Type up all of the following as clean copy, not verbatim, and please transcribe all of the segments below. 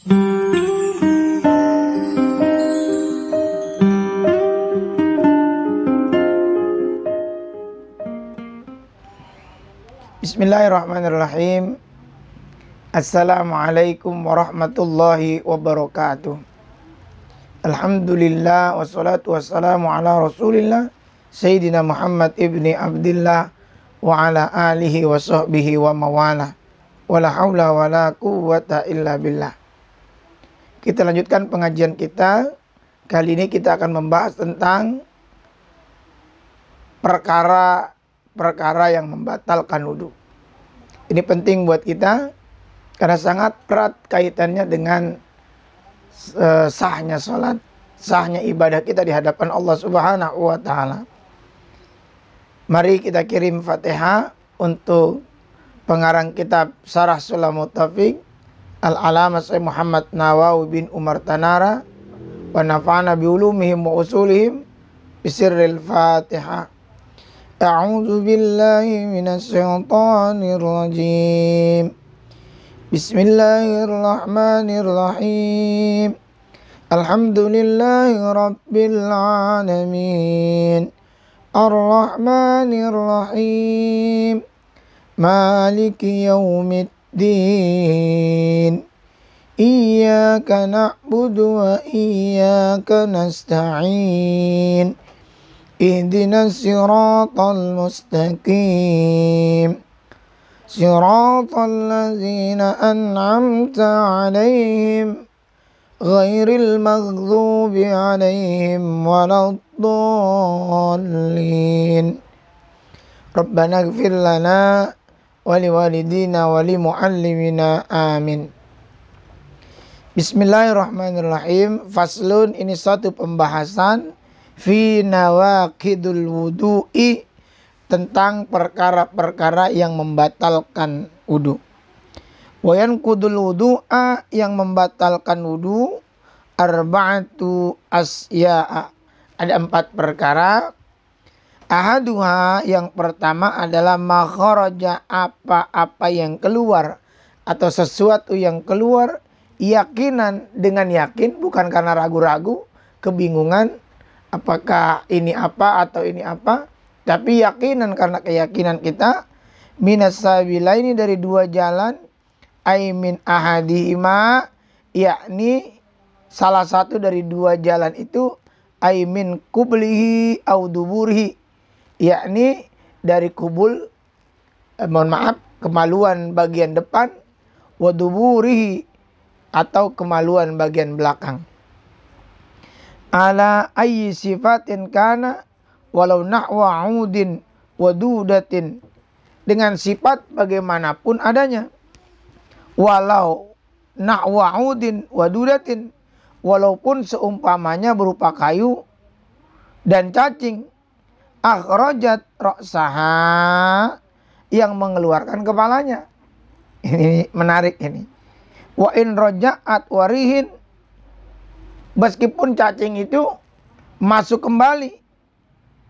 Bismillahirrahmanirrahim. Assalamualaikum warahmatullahi wabarakatuh. Alhamdulillah wassalatu wassalamu ala Rasulillah Sayyidina Muhammad ibni Abdillah wa ala alihi wa sahbihi wa mawala. Wala haula wala quwwata illa billah. Kita lanjutkan pengajian kita. Kali ini kita akan membahas tentang perkara yang membatalkan wudu. Ini penting buat kita karena sangat erat kaitannya dengan sahnya sholat, sahnya ibadah kita di hadapan Allah Subhanahu wa Ta'ala. Mari kita kirim Fatihah untuk pengarang kitab Syarah Sulamut Taufik Al-Alamah Syekh Muhammad Nawawi bin Umar Tanara wa nafa'ana bi ulumihim wa usulihim bisirril Fatihah. A'udzu billahi minasy syaithanir rajim. Bismillahirrahmanirrahim. Alhamdulillahi rabbil alamin. Ar-Rahmanir Rahim. Maliki yaumiddin. Iyyaka na'budu wa iyyaka nasta'in. Ihdinas siratal mustaqim. Siratal ladzina an'amta 'alaihim ghairil maghdubi 'alaihim waladdallin. Rabbana ighfir lana wa liwalidina wa limuallimina amin. Bismillahirrahmanirrahim. Faslun, ini satu pembahasan fi nawaqidul wudu'i, tentang perkara-perkara yang membatalkan wudu. Wa yanqudul wudu'a, yang membatalkan wudu, arba'atu asya'a, ada 4 perkara. Ahaduha, yang pertama adalah makharaja, apa-apa yang keluar atau sesuatu yang keluar yakinan, dengan yakin, bukan karena ragu-ragu, kebingungan apakah ini apa atau ini apa, tapi yakinan karena keyakinan kita. Minas sabilaini, dari 2 jalan, aimin ahadihima, yakni salah satu dari 2 jalan itu, aimin kublihi au duburihi, yakni dari kubul, kemaluan bagian depan, wa duburihi, atau kemaluan bagian belakang. Ala ayyi sifatin kana walau nahwa udin wadudatin, dengan sifat bagaimanapun adanya, walau nahwa udin wadudatin, walaupun seumpamanya berupa kayu dan cacing. Akhrajat ra'saha, yang mengeluarkan kepalanya. Ini menarik ini. Wa in raja'at warihin, meskipun cacing itu masuk kembali,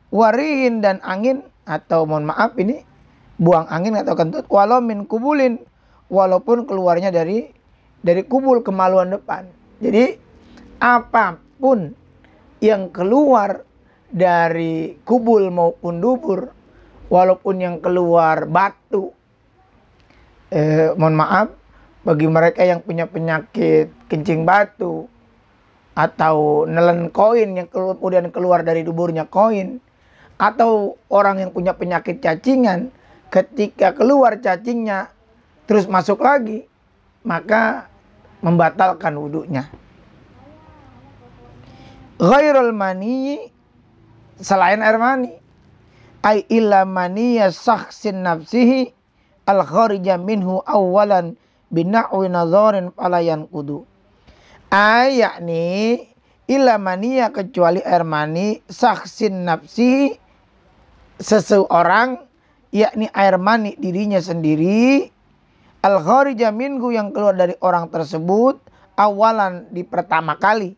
warihin, dan angin, atau mohon maaf ini buang angin atau kentut, walau min kubulin, walaupun keluarnya dari kubul, kemaluan depan. Jadi apapun yang keluar dari kubul maupun dubur, walaupun yang keluar batu, mohon maaf bagi mereka yang punya penyakit kencing batu, atau nelen koin yang kemudian keluar dari duburnya koin, atau orang yang punya penyakit cacingan, ketika keluar cacingnya terus masuk lagi, maka membatalkan wudunya. Ghairul mani, selain air mani, ai illa maniya syakhsin nafsihi al kharija minhu awalan bina'wi nadharin falayan kudu. Yakni illa maniya, kecuali air mani, syakhsin nafsihi, seseorang, yakni air mani dirinya sendiri, al kharija minhu, yang keluar dari orang tersebut, awalan, di pertama kali,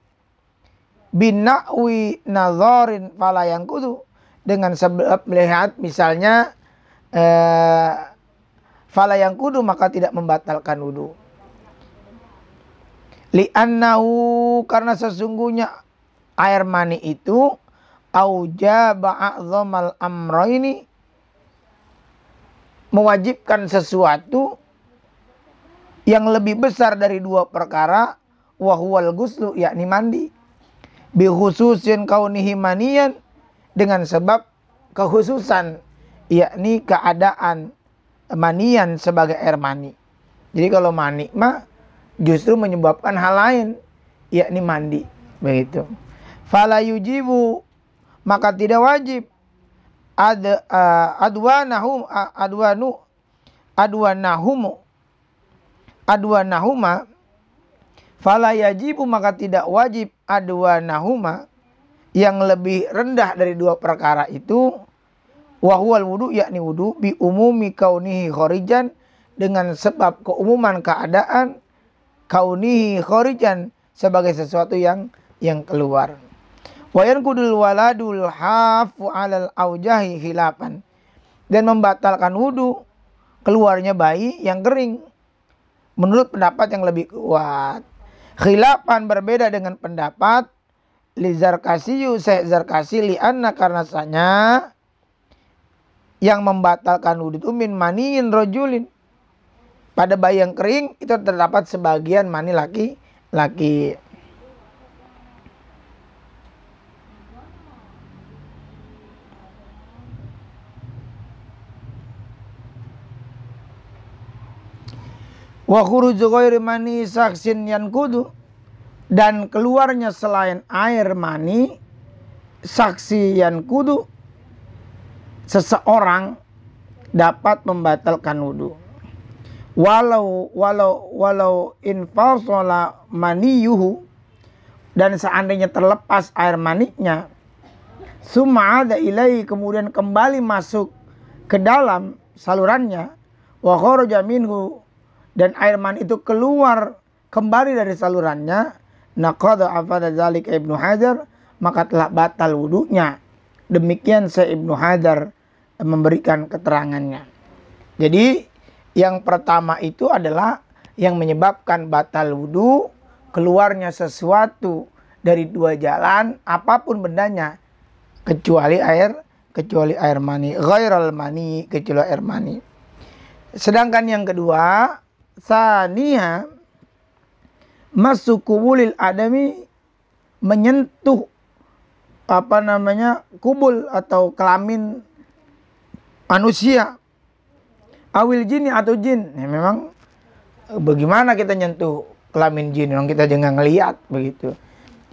bina'wi nadharin falayan kudu, dengan sebab melihat misalnya fala yang kudu, maka tidak membatalkan wudu. Li'annahu, karena sesungguhnya air mani itu aujaba a'zamal amrayni, mewajibkan sesuatu yang lebih besar dari dua perkara, wa huwal ghuslu, yakni mandi, bi khususin kaunihi maniyan, dengan sebab kekhususan yakni keadaan manian sebagai air mani. Jadi kalau mani mah justru menyebabkan hal lain, yakni mandi, begitu. Fala yujibu, maka tidak wajib adwanahuma, fala yajibu, maka tidak wajib adwanahuma, yang lebih rendah dari dua perkara itu, wahwal wudu, yakni wudu, bi umumi kaunihi khorijan, dengan sebab keumuman keadaan kaunihi khorijan, sebagai sesuatu yang keluar. Wayan kudul waladul hafu alal aujahi khilafan, dan membatalkan wudu keluarnya bayi yang kering menurut pendapat yang lebih kuat. Khilafan, berbeda dengan pendapat li Zarkasiyu, Syekh Zarkasi, li anna, karena sanya yang membatalkan wudu itu min maniin rojulin, pada bayi yang kering itu terdapat sebagian mani laki-laki. Wa khuruju ghairi mani saksin yankudu, dan keluarnya selain air mani saksi yankudu, seseorang dapat membatalkan wudu. Walau infasala maniyuhu, dan seandainya terlepas air maninya, summa ada ilai, kemudian kembali masuk ke dalam salurannya, wa kharaja minhu, dan air mani itu keluar kembali dari salurannya, naqada afada zalika Ibnu Hajar, maka telah batal wudunya. Demikian Syekh Ibnu Hajar memberikan keterangannya. Jadi yang pertama itu adalah yang menyebabkan batal wudu keluarnya sesuatu dari dua jalan, apapun bendanya, kecuali air mani, ghairal mani, kecuali air mani. Sedangkan yang kedua, saniha masukubulil adami, menyentuh kubul atau kelamin manusia, awil jin atau jin. Ya, memang bagaimana kita nyentuh kelamin jin, yang kita jangan ngelihat begitu.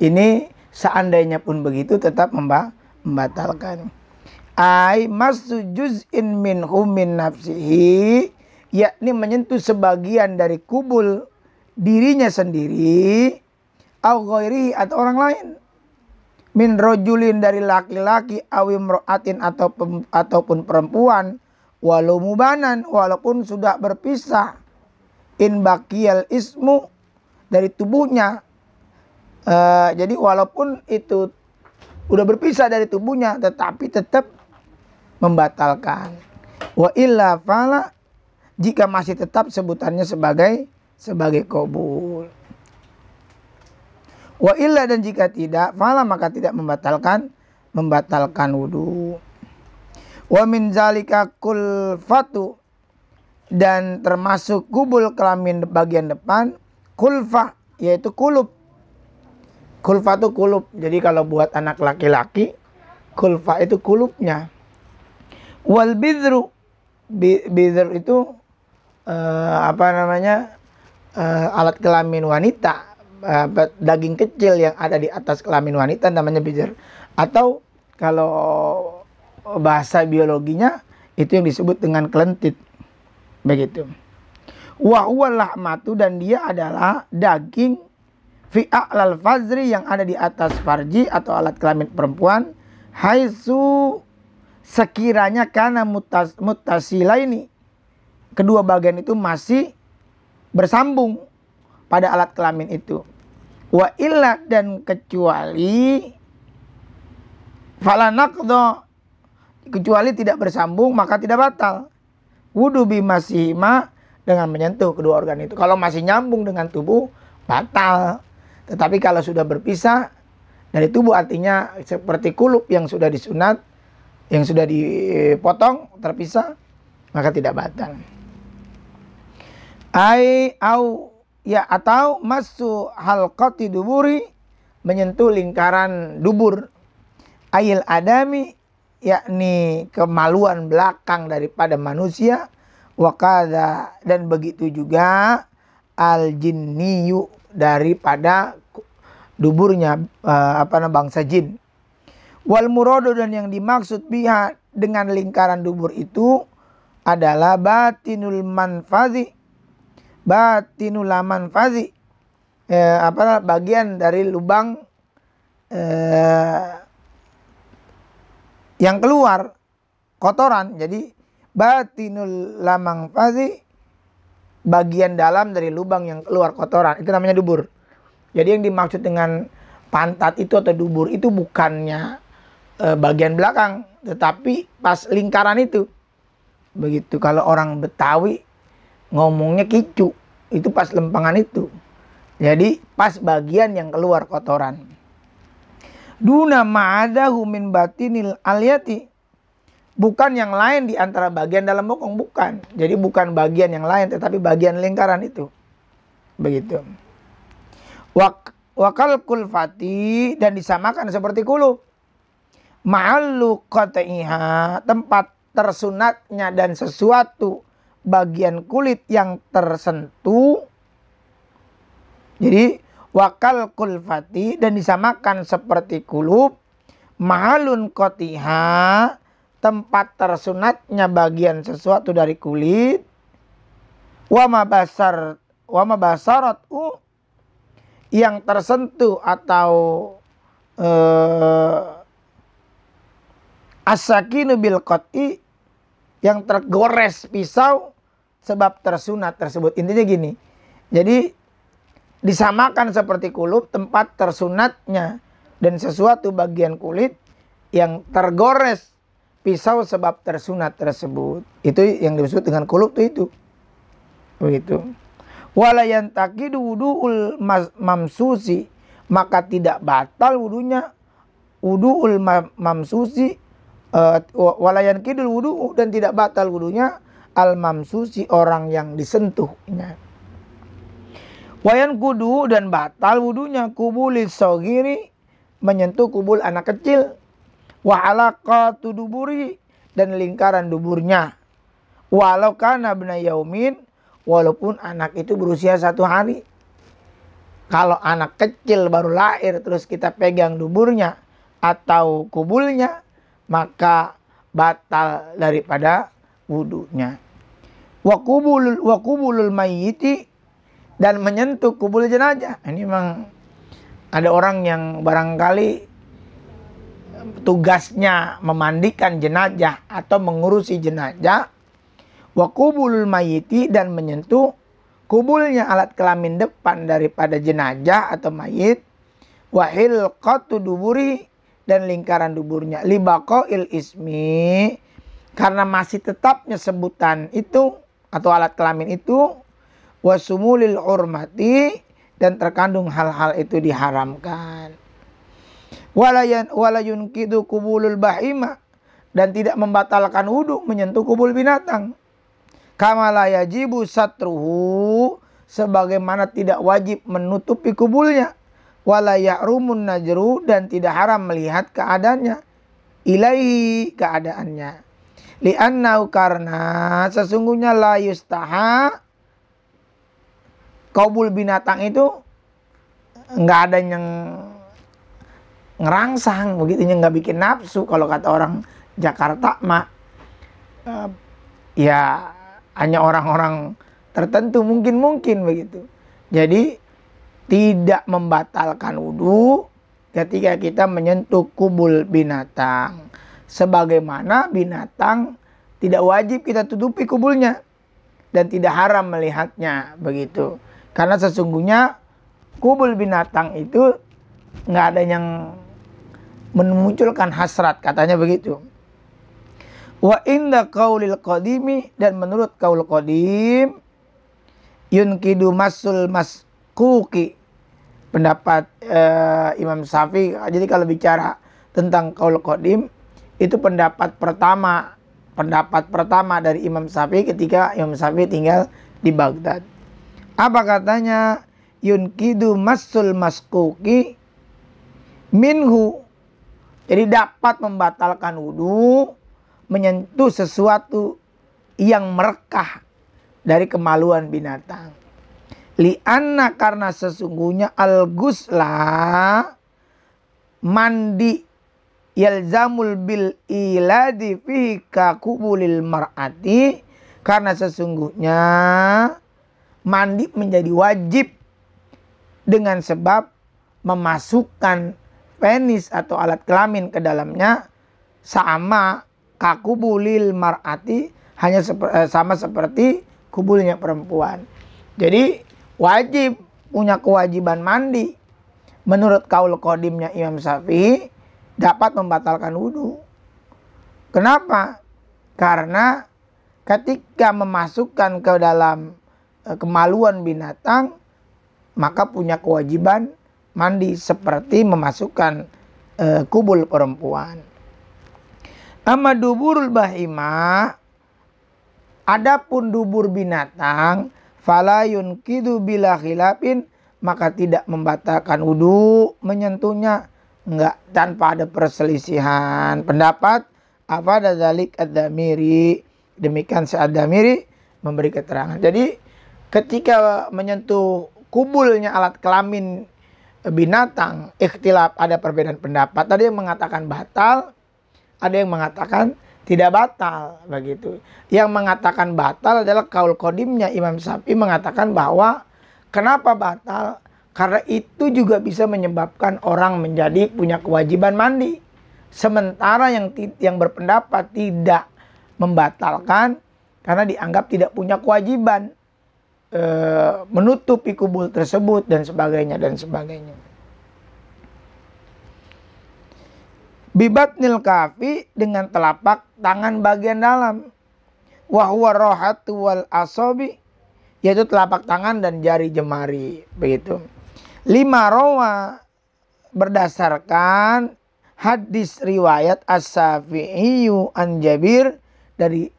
Ini seandainya pun begitu tetap membatalkan. Ai masu juz'in minhu min nafsihi, yakni menyentuh sebagian dari kubul dirinya sendiri, au ghairihi, atau orang lain, min rojulin, dari laki-laki, awim ro'atin, ataupun perempuan, walau mubanan, walaupun sudah berpisah, in bakiyal ismu, dari tubuhnya. Jadi walaupun itu udah berpisah dari tubuhnya, tetapi tetap membatalkan. Wa illa fala, jika masih tetap sebutannya sebagai qabul. Wa illa, dan jika tidak, fala, maka tidak membatalkan wudu. Wa min zalika kulfatu, dan termasuk kubul kelamin bagian depan, kulfah, yaitu kulub. Kulfah itu kulub. Jadi kalau buat anak laki-laki, kulfah itu kulubnya. Wal bidru, bidr itu alat kelamin wanita, daging kecil yang ada di atas kelamin wanita namanya bidr. Atau kalau bahasa biologinya itu yang disebut dengan kelentit, begitu. Wa huwal lahmatu, dan dia adalah daging, fi a'lal fazri, yang ada di atas farji atau alat kelamin perempuan, haitsu, sekiranya kana muttasilaini, kedua bagian itu masih bersambung pada alat kelamin itu. Wa illa, dan kecuali, fala naqdo, kecuali tidak bersambung, maka tidak batal wudu bimasihima, dengan menyentuh kedua organ itu. Kalau masih nyambung dengan tubuh, batal. Tetapi kalau sudah berpisah dari tubuh, artinya seperti kulub yang sudah disunat, yang sudah dipotong, terpisah, maka tidak batal. Atau masu halqati duburi, menyentuh lingkaran dubur, ayil adami, yakni kemaluan belakang daripada manusia, wakada, dan begitu juga al jinniyu, daripada duburnya bangsa jin. Wal muradu, dan yang dimaksud biha dengan lingkaran dubur itu adalah batinul manfazi, bagian dari lubang yang keluar kotoran. Jadi batinul lamang fazi, bagian dalam dari lubang yang keluar kotoran, itu namanya dubur. Jadi yang dimaksud dengan pantat itu atau dubur itu bukannya bagian belakang, tetapi pas lingkaran itu. Begitu kalau orang Betawi ngomongnya kicu, itu pas lempangan itu. Jadi pas bagian yang keluar kotoran. Duna ma'adahu min batinil aliyati, bukan yang lain di antara bagian dalam bokong, bukan. Jadi bukan bagian yang lain, tetapi bagian lingkaran itu. Begitu. Wakal kulfati, dan disamakan seperti kulub. Ma'allu qat'iha, tempat tersunatnya dan sesuatu bagian kulit yang tersentuh. Jadi wakal kulfati, dan disamakan seperti kulub. Mahalun qatiha, tempat tersunatnya bagian sesuatu dari kulit. Wa mabasarat yang tersentuh atau as-sakinu bil qat'i, yang tergores pisau sebab tersunat tersebut. Intinya gini. Jadi disamakan seperti kulub, tempat tersunatnya dan sesuatu bagian kulit yang tergores pisau sebab tersunat tersebut. Itu yang disebut dengan kulub itu. Begitu. Wala yantaqidu wudu'ul mamsusi, maka tidak batal wudunya wudu'ul mamsusi, wala yanqidul wudu'u, dan tidak batal wudunya al mamsusi, orang yang disentuhnya. Wayan kudu, dan batal wudunya kubulis sogiri, menyentuh kubul anak kecil. Wa alaqatu duburi, dan lingkaran duburnya. Walau kana bna yaumin, walaupun anak itu berusia 1 hari. Kalau anak kecil baru lahir terus kita pegang duburnya atau kubulnya, maka batal daripada wudunya. Wa kubulul mayyiti, dan menyentuh kubul jenazah. Ini memang ada orang yang barangkali tugasnya memandikan jenazah atau mengurusi jenazah. Wa kubulul mayyiti, dan menyentuh kubulnya, alat kelamin depan daripada jenazah atau mayit. Wa hilqatu duburi, dan lingkaran duburnya. Libaqail ismi, karena masih tetapnya sebutan itu atau alat kelamin itu. Wa sumulil urmati, dan terkandung hal-hal itu diharamkan. Wala yunqidu kubulul bahima, dan tidak membatalkan wudu menyentuh kubul binatang. Kama la yajibu satruhu, sebagaimana tidak wajib menutupi kubulnya. Wala ya'rumun najru, dan tidak haram melihat keadaannya. Ilaihi, keadaannya. Li'annau, karena sesungguhnya la yustaha, kubul binatang itu nggak ada yang ngerangsang, begitunya, nggak bikin nafsu. Kalau kata orang Jakarta mah ya hanya orang-orang tertentu mungkin begitu. Jadi tidak membatalkan wudu ketika kita menyentuh kubul binatang. Sebagaimana binatang tidak wajib kita tutupi kubulnya dan tidak haram melihatnya, begitu. Karena sesungguhnya kubul binatang itu nggak ada yang memunculkan hasrat, katanya begitu. Wa inda qaulil qadimi, dan menurut qaul qadim, yunkidu masul maskuki, pendapat Imam Syafi'i. Jadi kalau bicara tentang qaul qadim, itu pendapat pertama dari Imam Syafi'i ketika Imam Syafi'i tinggal di Baghdad. Apa katanya? Yunkidu masul maskuki minhu. Jadi dapat membatalkan wudu menyentuh sesuatu yang merekah dari kemaluan binatang. Lianna, karena sesungguhnya al-gusla mandi yalzamul bil iladi fihi kakubulil mar'ati, karena sesungguhnya mandi menjadi wajib dengan sebab memasukkan penis atau alat kelamin ke dalamnya, sama kakubulil mar'ati, hanya sama seperti kubulnya perempuan. Jadi wajib, punya kewajiban mandi. Menurut qaul qadimnya Imam Syafi'i, dapat membatalkan wudu. Kenapa? Karena ketika memasukkan ke dalam kemaluan binatang, maka punya kewajiban mandi seperti memasukkan kubul perempuan. Amma duburul bahimah, adapun dubur binatang, fala yunkidu bila khilafin, maka tidak membatalkan wudu menyentuhnya, enggak, tanpa ada perselisihan pendapat. Apa dzalik ad-Damiri, demikian Ad-Damiri memberi keterangan. Jadi ketika menyentuh kubulnya alat kelamin binatang, ikhtilaf, ada perbedaan pendapat. Ada yang mengatakan batal, ada yang mengatakan tidak batal, begitu. Yang mengatakan batal adalah qaul qadimnya Imam Syafi'i, mengatakan bahwa kenapa batal? Karena itu juga bisa menyebabkan orang menjadi punya kewajiban mandi. Sementara yang berpendapat tidak membatalkan karena dianggap tidak punya kewajiban menutupi kubul tersebut dan sebagainya dan sebagainya. Bibatnil kafi, dengan telapak tangan bagian dalam. Wahwa rohatu wal asobi, yaitu telapak tangan dan jari jemari. Begitu. 5 rawa, berdasarkan hadis riwayat As-Syafi'iyu an Jabir,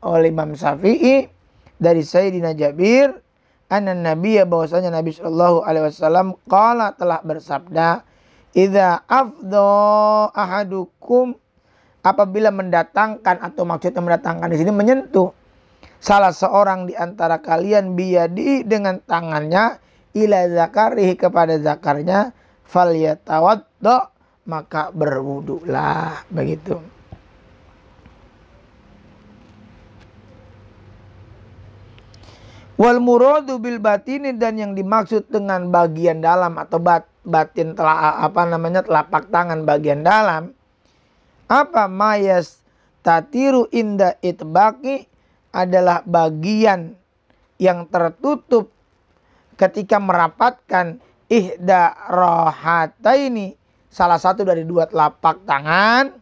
oleh Imam Syafi'i dari Sayyidina Jabir, anna Nabiya, bahwasanya Nabi sallallahu alaihi wasallam qala, telah bersabda, idza afdha ahadukum, apabila mendatangkan, atau maksudnya mendatangkan di sini menyentuh, salah seorang di antara kalian biyadi, dengan tangannya, ila zakarihi, kepada zakarnya, falyatawadda, maka berwudulah, begitu. Wal muradu bil batini, dan yang dimaksud dengan bagian dalam atau batin telapak tangan bagian dalam, apa? Mayas tatiru inda itbaqi, adalah bagian yang tertutup ketika merapatkan ihda rohataini, salah satu dari 2 telapak tangan,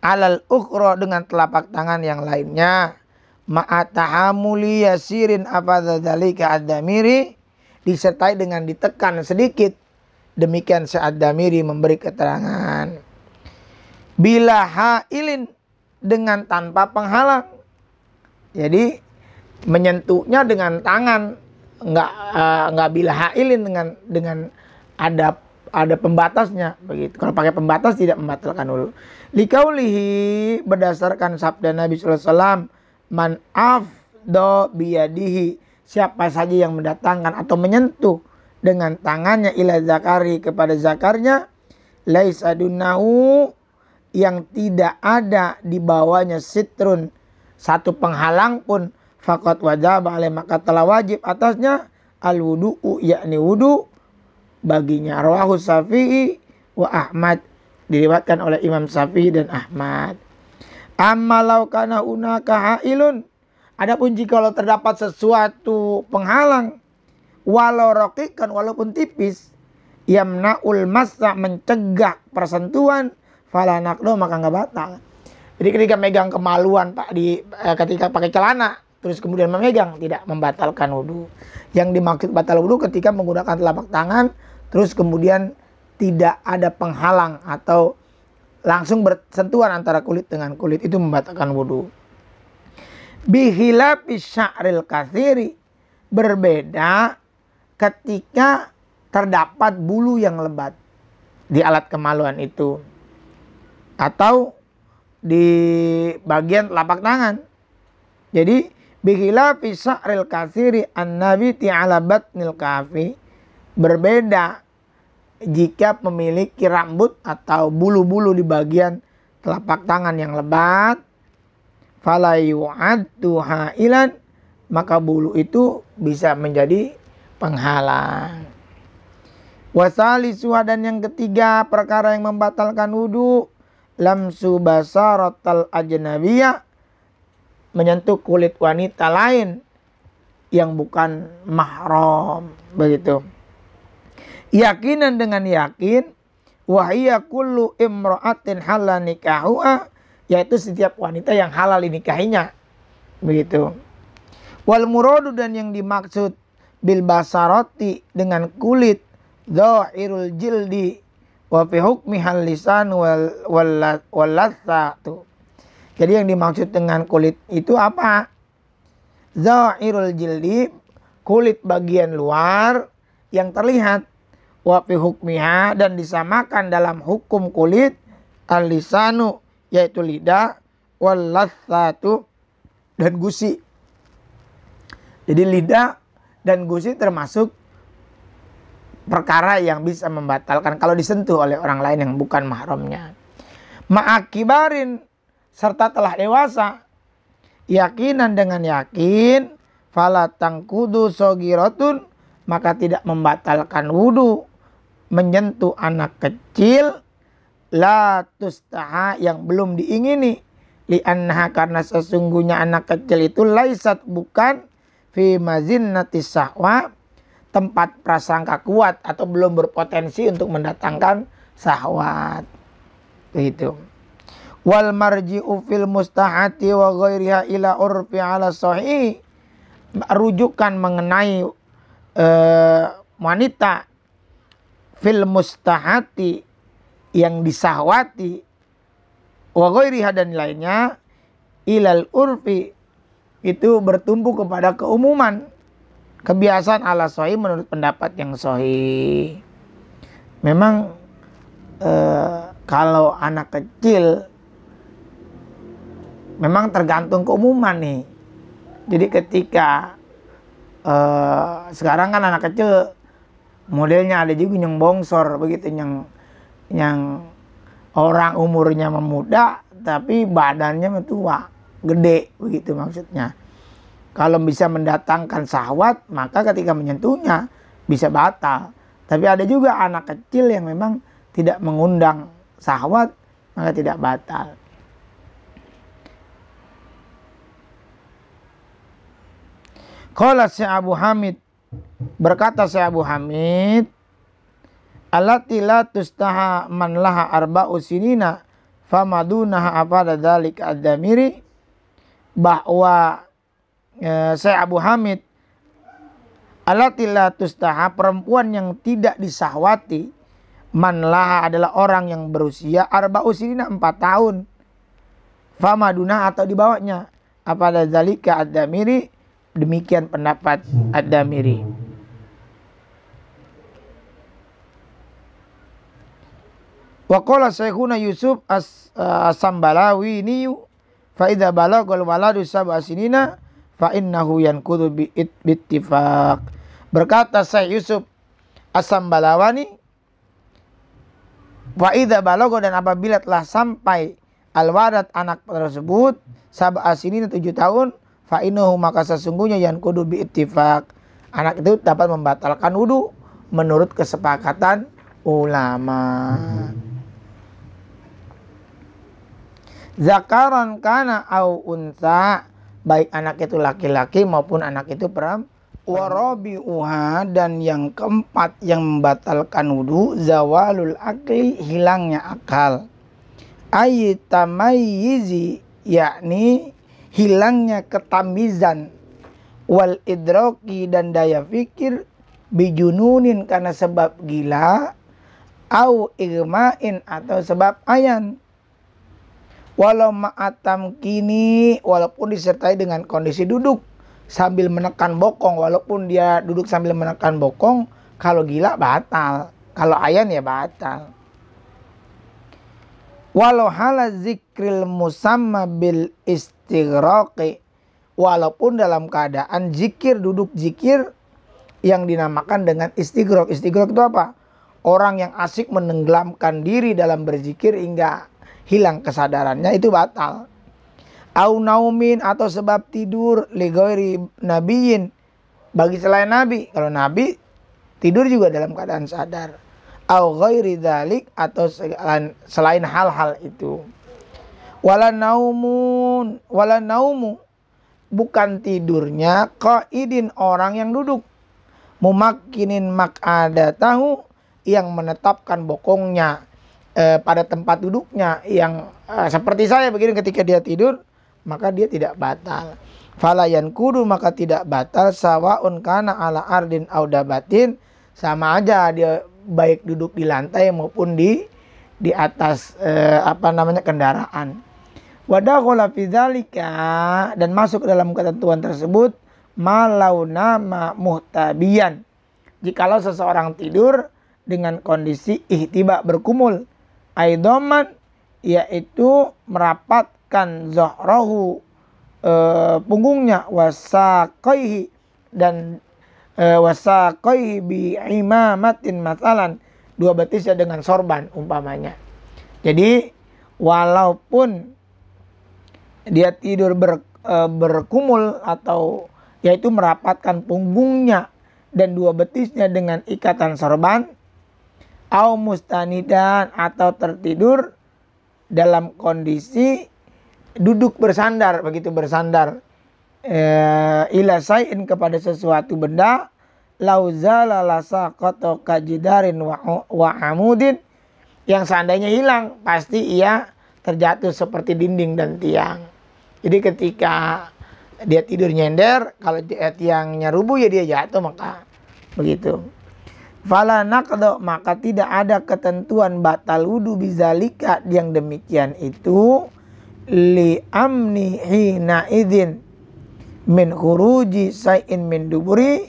alal ukhra, dengan telapak tangan yang lainnya, ma'atahamuli yasirin apadzalika ad-Damiri, disertai dengan ditekan sedikit. Demikian Ad-Damiri memberi keterangan. Bila hailin, dengan tanpa penghalang. Jadi menyentuhnya dengan tangan, enggak bila hailin, dengan ada pembatasnya, begitu. Kalau pakai pembatas tidak membatalkan wudu. Likaulihi, berdasarkan sabda Nabi sallallahu alaihi wasallam, man afdo biyadihi, siapa saja yang mendatangkan atau menyentuh dengan tangannya ila zakari, kepada zakarnya, laisa dunahu, yang tidak ada di bawahnya sitrun, satu penghalang pun, faqad wajib alaih, maka telah wajib atasnya, al wudu'u, yakni wudu baginya. Rawahu Syafi'i wa Ahmad, diriwayatkan oleh Imam Syafi'i dan Ahmad. Amma law kana unaka hailun, adapun jika terdapat sesuatu penghalang, walau raqiqan, walaupun tipis, yamna'ul massa, mencegah persentuhan, fala naqdo, maka enggak batal. Jadi ketika megang kemaluan Pak, ketika pakai celana terus kemudian memegang, tidak membatalkan wudu. Yang dimaksud batal wudu ketika menggunakan telapak tangan terus kemudian tidak ada penghalang atau langsung bersentuhan antara kulit dengan kulit, itu membatalkan wudu. Bihilafi sya'ril katsiri, berbeda ketika terdapat bulu yang lebat di alat kemaluan itu atau di bagian telapak tangan. Jadi bihilafi sya'ril katsiri an-nabiti 'ala batnil kafi, berbeda jika memiliki rambut atau bulu-bulu di bagian telapak tangan yang lebat, fala yu'addu ha'ilan, maka bulu itu bisa menjadi penghalang. Wasalisuha, dan yang ketiga perkara yang membatalkan wudu, lamsu basaratal ajnabiyah, menyentuh kulit wanita lain yang bukan mahram, begitu. Yakinan, dengan yakin, wahiyya kullu imra'atin halal nikahuha, yaitu setiap wanita yang halal dinikahinya, begitu. Wal muradu, dan yang dimaksud bil basarati dengan kulit, dha'irul jildi wa fi hukmi hal lisan wal latsatu. Jadi yang dimaksud dengan kulit itu apa? Dha'irul jildi, kulit bagian luar yang terlihat, wa fi hukmiha, dan disamakan dalam hukum kulit, al lisanu, yaitu lidah, wal latsatu, dan gusi. Jadi lidah dan gusi termasuk perkara yang bisa membatalkan kalau disentuh oleh orang lain yang bukan mahramnya. Ma'akibarin, serta telah dewasa. Yakinan, dengan yakin, fala tangkudu sogiratun, maka tidak membatalkan wudu menyentuh anak kecil, la tustaha, yang belum diingini, li'annaha, karena sesungguhnya anak kecil itu laisat, bukan, fi mazinnati sahwa, tempat prasangka kuat atau belum berpotensi untuk mendatangkan syahwat, begitu. Wal marji'u fil mustahati wa ghairiha ila urfi ala sahih, rujukan mengenai wanita fil mustahati, yang disahwati, wa ghairiha, dan lainnya, ilal urfi, itu bertumpu kepada keumuman, kebiasaan ala sahih, menurut pendapat yang sahih. Memang kalau anak kecil memang tergantung keumuman nih. Jadi ketika sekarang kan anak kecil modelnya ada juga yang bongsor, begitu, yang orang umurnya memuda tapi badannya tua, gede, begitu maksudnya. Kalau bisa mendatangkan syahwat, maka ketika menyentuhnya bisa batal. Tapi ada juga anak kecil yang memang tidak mengundang syahwat, maka tidak batal. Qala Syekh Abu Hamid, berkata Syekh Abu Hamid, allati la tustaha man laha arba'u sinina famadunaha afada dzalika ad-damiri, bahwa Syekh Abu Hamid, allati la tustaha, perempuan yang tidak disahwati, man laha, adalah orang yang berusia arba'u sinina, 4 tahun, famadunah, atau di bawahnya, afada dzalika ad-damiri, demikian pendapat ad-damiri. Wa qala Syekhuna Yusuf as-Sambalawi niyu, fa idza balagal waladu sab'a sinina fa innahu yanqudu bi ittifaq. Berkata Syekh Yusuf as-Sambalawani, fa idza balaga, dan apabila telah sampai al-walad, anak tersebut, sab'a sinina, 7 tahun, fa innahu, maka sesungguhnya yanqudu bi ittifaq, anak itu dapat membatalkan wudu menurut kesepakatan ulama. Zakaran kana au unsa, baik anak itu laki-laki maupun anak itu perempuan. Warabi'uha, dan yang keempat yang membatalkan wudu, zawalul akli, hilangnya akal. Ayitamayyizi, yakni hilangnya ketamizan, wal idroki, dan daya fikir, bijununin karena sebab gila, au igmain atau sebab ayan. Walau ma'atam kini, walaupun disertai dengan kondisi duduk sambil menekan bokong, walaupun dia duduk sambil menekan bokong, kalau gila batal, kalau ayan ya batal. Walau hala zikril musamma bil istighraqi, walaupun dalam keadaan zikir, duduk zikir yang dinamakan dengan istighraq. Istighraq itu apa? Orang yang asik menenggelamkan diri dalam berzikir hingga hilang kesadarannya, itu batal. Au naumin atau sebab tidur, li ghairi nabiyin, bagi selain nabi. Kalau nabi tidur juga dalam keadaan sadar. Au ghairi dzalik atau selain hal-hal itu. Wala naumu bukan tidurnya qaidin, orang yang duduk, mumakkinin maq'adatahu, yang menetapkan bokongnya pada tempat duduknya, yang seperti saya begini, ketika dia tidur maka dia tidak batal. Falayan kudu, maka tidak batal, sawaun kana ala ardin audabatin, sama aja dia baik duduk di lantai maupun di atas kendaraan. Wadakhala fi dzalika, dan masuk ke dalam ketentuan tersebut, malauna ma muhtabiyan, jikalau seseorang tidur dengan kondisi ihtiba, berkumul, aidoman, yaitu merapatkan zahrahu, punggungnya, wasaqaihi, dan wasaqaihi bi imamatin, masalan, dua betisnya dengan sorban umpamanya. Jadi walaupun dia tidur berkumul, atau yaitu merapatkan punggungnya dan dua betisnya dengan ikatan sorban, au mustanidan, atau tertidur dalam kondisi duduk bersandar, begitu bersandar, ila sayin, kepada sesuatu benda, lauzala lasaqata kajidarin wa amudin, yang seandainya hilang pasti ia terjatuh seperti dinding dan tiang. Jadi ketika dia tidur nyender, kalau tiangnya rubuh ya dia jatuh, maka begitu. Fala naqdo, maka tidak ada ketentuan batal wudu bizalika, yang demikian itu, li amni hina idzin min khuruji sayin min duburi,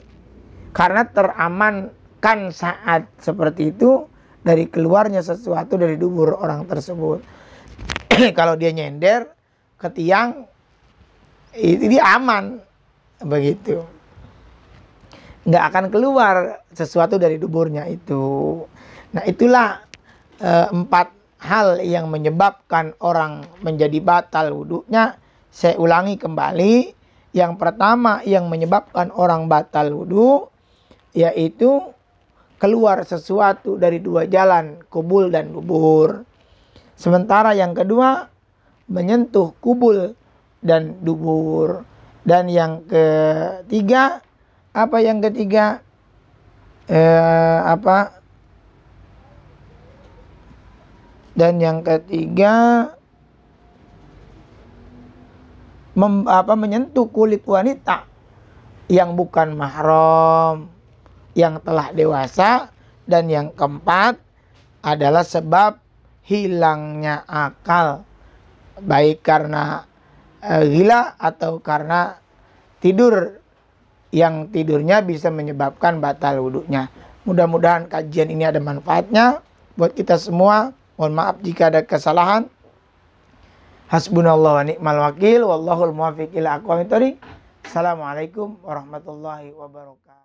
karena teramankan saat seperti itu dari keluarnya sesuatu dari dubur orang tersebut. Kalau dia nyender ke tiang, itu dia aman, begitu, nggak akan keluar sesuatu dari duburnya itu. Nah, itulah 4 hal yang menyebabkan orang menjadi batal wudunya. Saya ulangi kembali. Yang pertama yang menyebabkan orang batal wudu, yaitu keluar sesuatu dari 2 jalan, kubul dan dubur. Sementara yang kedua, menyentuh kubul dan dubur. Dan yang ketiga, apa yang ketiga? Dan yang ketiga, menyentuh kulit wanita yang bukan mahram, yang telah dewasa. Dan yang keempat adalah sebab hilangnya akal, baik karena gila atau karena tidur, yang tidurnya bisa menyebabkan batal wudunya. Mudah-mudahan kajian ini ada manfaatnya buat kita semua. Mohon maaf jika ada kesalahan. Hasbunallah wa ni'mal wakil, wallahul muwaffiq ila aqwamit thoriq. Assalamualaikum warahmatullahi wabarakatuh.